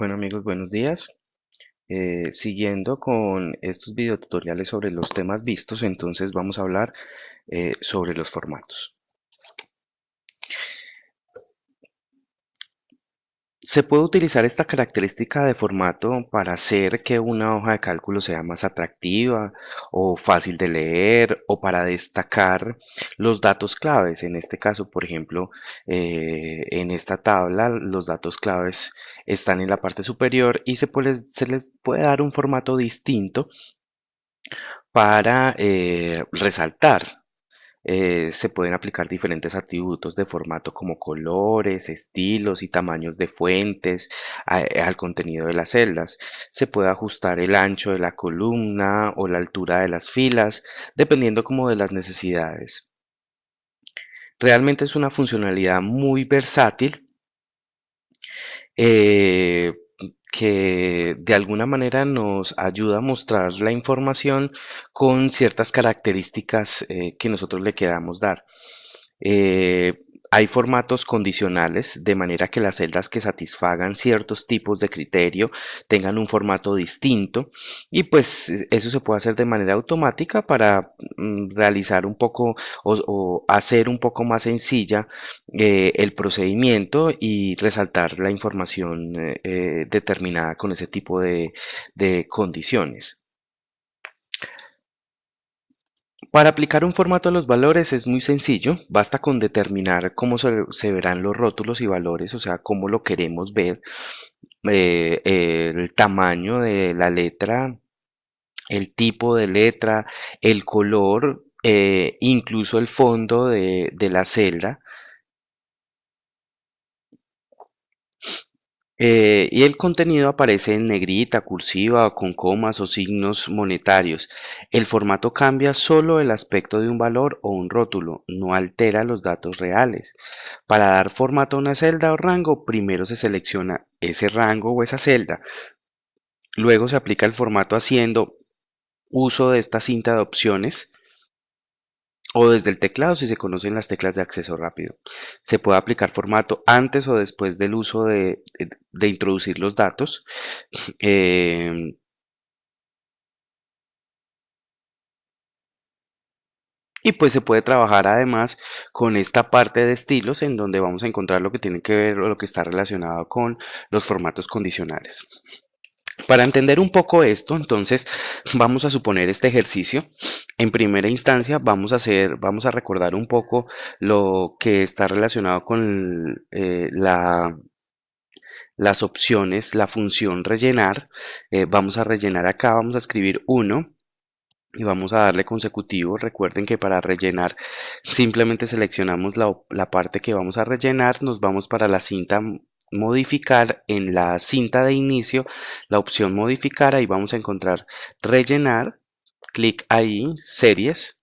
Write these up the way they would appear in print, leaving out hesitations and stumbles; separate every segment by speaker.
Speaker 1: Bueno amigos, buenos días. Siguiendo con estos videotutoriales sobre los temas vistos, entonces vamos a hablar sobre los formatos. Se puede utilizar esta característica de formato para hacer que una hoja de cálculo sea más atractiva o fácil de leer o para destacar los datos claves. En este caso, por ejemplo, en esta tabla los datos claves están en la parte superior y se les puede dar un formato distinto para resaltar. Se pueden aplicar diferentes atributos de formato como colores, estilos y tamaños de fuentes al contenido de las celdas. Se puede ajustar el ancho de la columna o la altura de las filas, dependiendo como de las necesidades. Realmente es una funcionalidad muy versátil eh, que de alguna manera nos ayuda a mostrar la información con ciertas características que nosotros le queramos dar. Eh, Hay formatos condicionales, de manera que las celdas que satisfagan ciertos tipos de criterio tengan un formato distinto y pues eso se puede hacer de manera automática para realizar un poco o hacer un poco más sencilla el procedimiento y resaltar la información determinada con ese tipo de condiciones. Para aplicar un formato a los valores es muy sencillo, basta con determinar cómo se verán los rótulos y valores, o sea, cómo lo queremos ver, el tamaño de la letra, el tipo de letra, el color, incluso el fondo de la celda. Y el contenido aparece en negrita, cursiva o con comas o signos monetarios. El formato cambia solo el aspecto de un valor o un rótulo, no altera los datos reales. Para dar formato a una celda o rango, primero se selecciona ese rango o esa celda. Luego se aplica el formato haciendo uso de esta cinta de opciones o desde el teclado si se conocen las teclas de acceso rápido. Se puede aplicar formato antes o después del uso de introducir los datos. Eh, y pues se puede trabajar además con esta parte de estilos en donde vamos a encontrar lo que tiene que ver o lo que está relacionado con los formatos condicionales. Para entender un poco esto, entonces vamos a suponer este ejercicio. En primera instancia vamos a recordar un poco lo que está relacionado con las opciones, la función rellenar. Vamos a rellenar acá, vamos a escribir 1 y vamos a darle consecutivo. Recuerden que para rellenar simplemente seleccionamos la parte que vamos a rellenar, nos vamos para la cinta modificar, en la cinta de inicio, la opción modificar, ahí vamos a encontrar rellenar, clic ahí, series,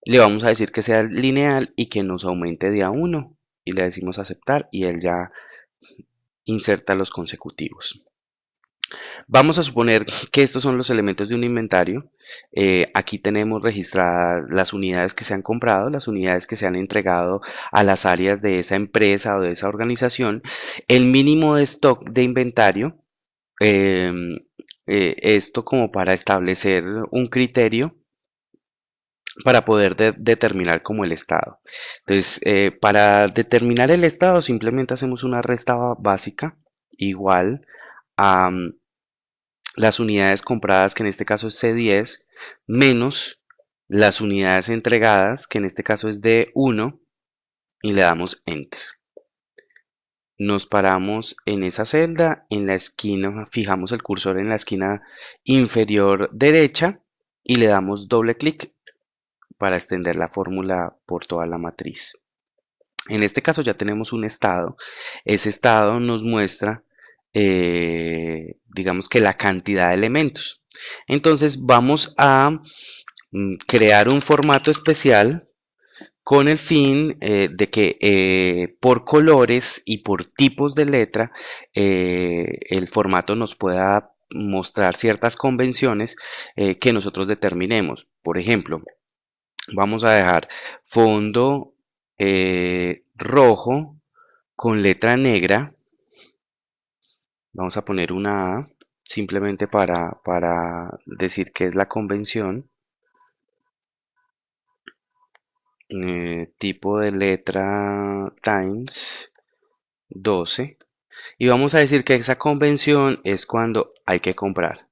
Speaker 1: le vamos a decir que sea lineal y que nos aumente de a 1 y le decimos aceptar y él ya inserta los consecutivos. Vamos a suponer que estos son los elementos de un inventario. Aquí tenemos registradas las unidades que se han comprado, las unidades que se han entregado a las áreas de esa empresa o de esa organización, el mínimo de stock de inventario, em, esto como para establecer un criterio para poder determinar como el estado. Entonces, para determinar el estado simplemente hacemos una resta básica igual a las unidades compradas, que en este caso es C10, menos las unidades entregadas, que en este caso es D1, y le damos Enter. Nos paramos en esa celda, en la esquina, fijamos el cursor en la esquina inferior derecha y le damos doble clic para extender la fórmula por toda la matriz. En este caso ya tenemos un estado. Ese estado nos muestra, digamos que la cantidad de elementos. Entonces vamos a crear un formato especial con el fin de que por colores y por tipos de letra el formato nos pueda mostrar ciertas convenciones que nosotros determinemos. Por ejemplo, vamos a dejar fondo rojo con letra negra Vamos a poner una A simplemente para decir que es la convención. Tipo de letra times 12. Y vamos a decir que esa convención es cuando hay que comprar.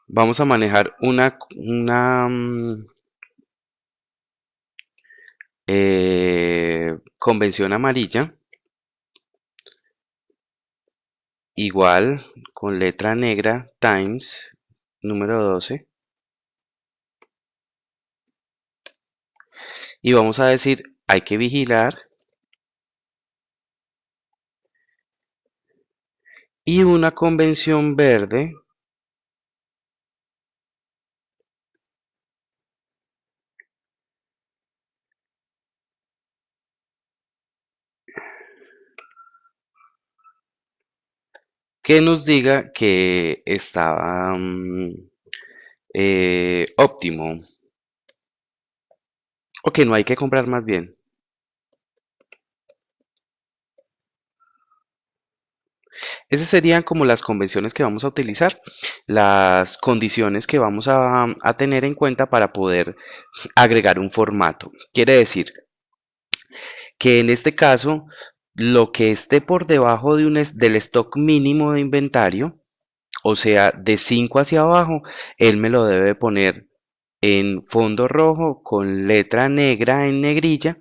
Speaker 1: Vamos a manejar una convención amarilla, igual con letra negra times número 12. Y vamos a decir hay que vigilar. Y una convención verde que nos diga que estaba óptimo o que no hay que comprar más bien. Esas serían como las convenciones que vamos a utilizar, las condiciones que vamos a tener en cuenta para poder agregar un formato. Quiere decir que en este caso, lo que esté por debajo del stock mínimo de inventario, o sea, de 5 hacia abajo, él me lo debe poner en fondo rojo con letra negra en negrilla,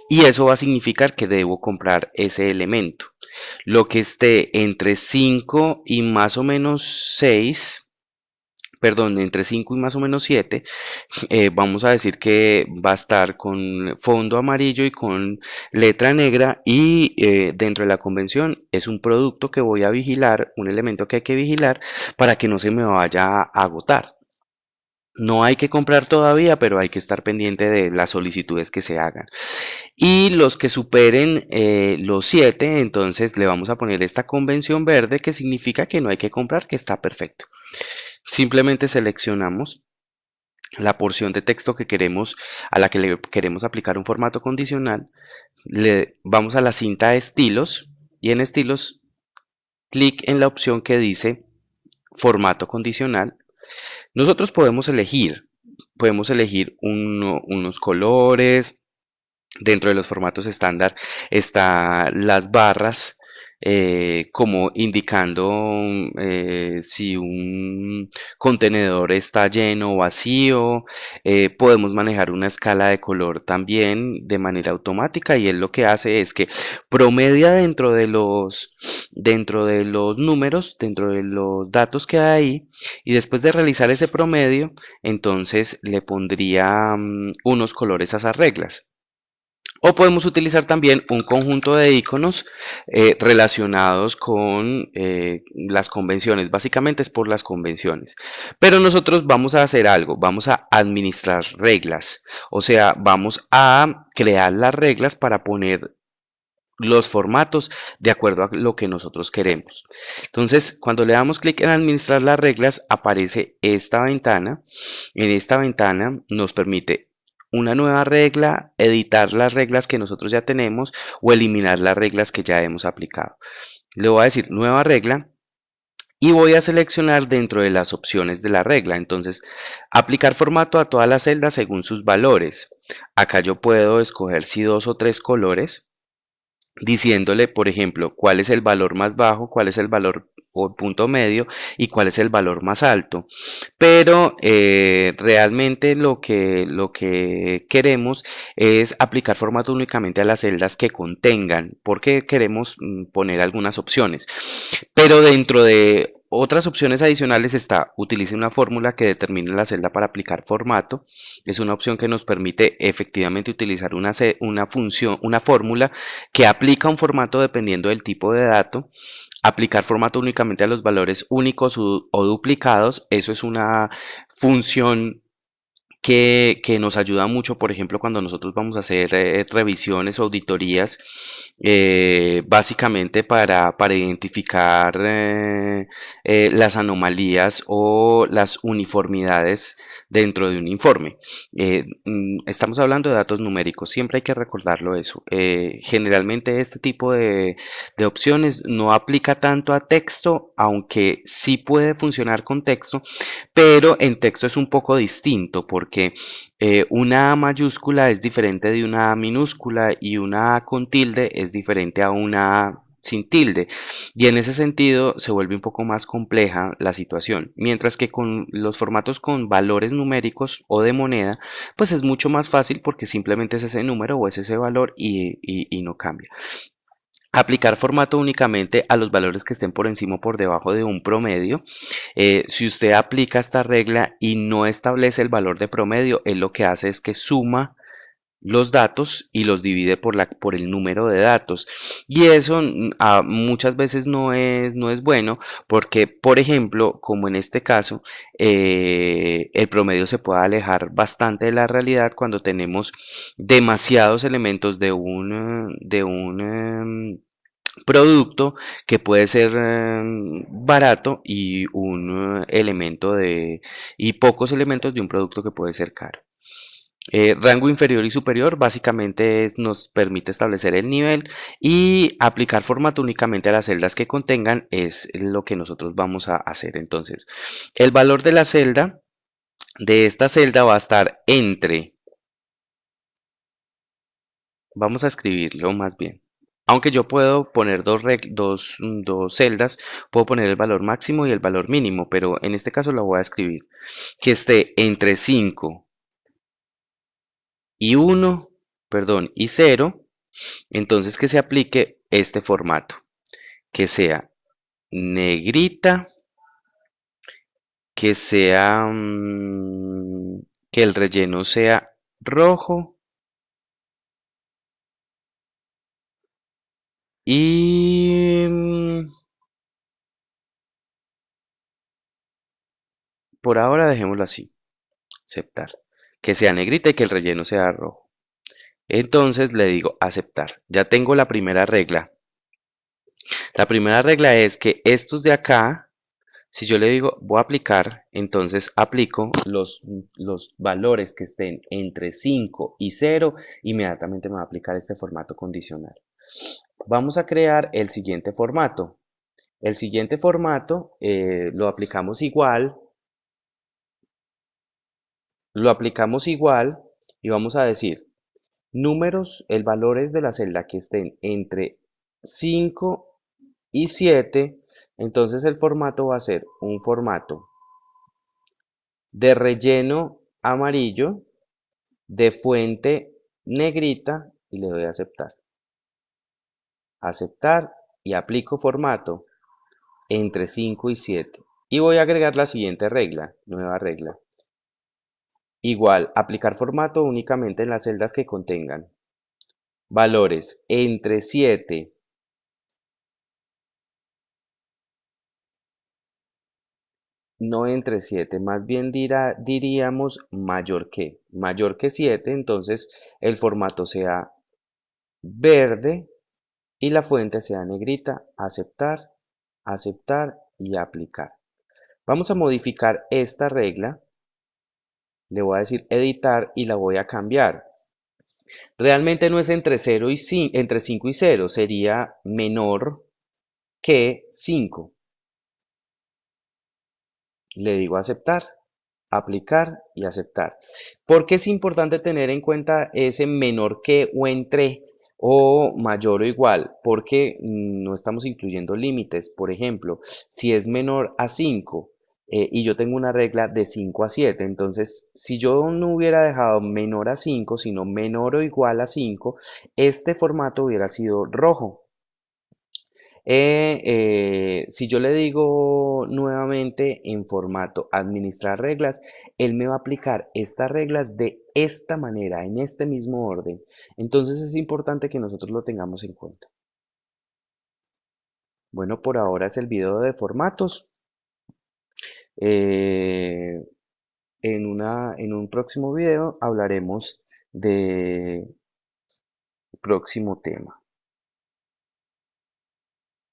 Speaker 1: y eso va a significar que debo comprar ese elemento. Lo que esté entre 5 y más o menos 6, perdón, entre 5 y más o menos 7, vamos a decir que va a estar con fondo amarillo y con letra negra, y dentro de la convención es un producto que voy a vigilar, un elemento que hay que vigilar para que no se me vaya a agotar. No hay que comprar todavía, pero hay que estar pendiente de las solicitudes que se hagan. Y los que superen los 7, entonces le vamos a poner esta convención verde, que significa que no hay que comprar, que está perfecto. Simplemente seleccionamos la porción de texto que queremos, a la que le queremos aplicar un formato condicional. Le vamos a la cinta de estilos, y en estilos, clic en la opción que dice formato condicional. Nosotros podemos elegir unos colores. Dentro de los formatos estándar están las barras, como indicando si un contenedor está lleno o vacío. Podemos manejar una escala de color también de manera automática, y él lo que hace es que promedia dentro de los números, dentro de los datos que hay ahí, y después de realizar ese promedio, entonces le pondría unos colores a esas reglas. O podemos utilizar también un conjunto de iconos relacionados con las convenciones. Básicamente es por las convenciones. Pero nosotros vamos a hacer algo, vamos a administrar reglas. O sea, vamos a crear las reglas para poner los formatos de acuerdo a lo que nosotros queremos. Entonces, cuando le damos clic en administrar las reglas, aparece esta ventana. En esta ventana nos permite una nueva regla, editar las reglas que nosotros ya tenemos o eliminar las reglas que ya hemos aplicado. Le voy a decir nueva regla y voy a seleccionar dentro de las opciones de la regla. Entonces, aplicar formato a todas las celdas según sus valores. Acá yo puedo escoger si 2 o 3 colores, diciéndole, por ejemplo, cuál es el valor más bajo, cuál es el valor o punto medio y cuál es el valor más alto. Pero realmente lo que queremos es aplicar formato únicamente a las celdas que contengan, porque queremos poner algunas opciones. Pero dentro de otras opciones adicionales está: utilice una fórmula que determine la celda para aplicar formato. Es una opción que nos permite efectivamente utilizar una función, una fórmula que aplica un formato dependiendo del tipo de dato. Aplicar formato únicamente a los valores únicos o duplicados. Eso es una función que nos ayuda mucho, por ejemplo, cuando nosotros vamos a hacer revisiones o auditorías, básicamente para identificar las anomalías o las uniformidades dentro de un informe. Estamos hablando de datos numéricos, siempre hay que recordarlo eso. Generalmente este tipo de opciones no aplica tanto a texto, aunque sí puede funcionar con texto, pero en texto es un poco distinto porque una A mayúscula es diferente de una A minúscula y una A con tilde es diferente a una A sin tilde, y en ese sentido se vuelve un poco más compleja la situación, mientras que con los formatos con valores numéricos o de moneda pues es mucho más fácil porque simplemente es ese número o es ese valor y no cambia. Aplicar formato únicamente a los valores que estén por encima o por debajo de un promedio. Si usted aplica esta regla y no establece el valor de promedio, él lo que hace es que suma los datos y los divide por el número de datos. Y eso muchas veces no es bueno porque, por ejemplo, como en este caso, el promedio se puede alejar bastante de la realidad cuando tenemos demasiados elementos de un producto que puede ser barato y y pocos elementos de un producto que puede ser caro. Rango inferior y superior básicamente nos permite establecer el nivel, y aplicar formato únicamente a las celdas que contengan es lo que nosotros vamos a hacer. Entonces, el valor de la celda, de esta celda va a estar vamos a escribirlo más bien. Aunque yo puedo poner dos celdas, puedo poner el valor máximo y el valor mínimo, pero en este caso lo voy a escribir. Que esté entre 5 y 1, perdón, y 0. Entonces que se aplique este formato, que sea negrita, que sea que el relleno sea rojo y por ahora dejémoslo así, aceptar, que sea negrita y que el relleno sea rojo. Entonces le digo aceptar. Ya tengo la primera regla. La primera regla es que estos de acá, si yo le digo voy a aplicar, entonces aplico los valores que estén entre 5 y 0, inmediatamente me va a aplicar este formato condicional. Vamos a crear el siguiente formato. El siguiente formato lo aplicamos igual y vamos a decir números, el valores de la celda que estén entre 5 y 7. Entonces el formato va a ser un formato de relleno amarillo, de fuente negrita, y le doy a aceptar. Aceptar, y aplico formato entre 5 y 7. Y voy a agregar la siguiente regla, nueva regla. Igual, aplicar formato únicamente en las celdas que contengan valores entre 7, no entre 7, más bien diríamos mayor que 7, entonces el formato sea verde y la fuente sea negrita, aceptar, aceptar y aplicar. Vamos a modificar esta regla, le voy a decir editar y la voy a cambiar. Realmente no es entre 0 y entre 5 y 0, sería menor que 5. Le digo aceptar, aplicar y aceptar. ¿Por qué es importante tener en cuenta ese menor que o entre o mayor o igual? Porque no estamos incluyendo límites. Por ejemplo, si es menor a 5 y yo tengo una regla de 5 a 7, entonces si yo no hubiera dejado menor a 5, sino menor o igual a 5, este formato hubiera sido rojo. Si yo le digo nuevamente en formato administrar reglas, él me va a aplicar estas reglas de esta manera, en este mismo orden. Entonces es importante que nosotros lo tengamos en cuenta. Bueno, por ahora es el video de formatos. Eh, en un próximo video hablaremos de próximo tema.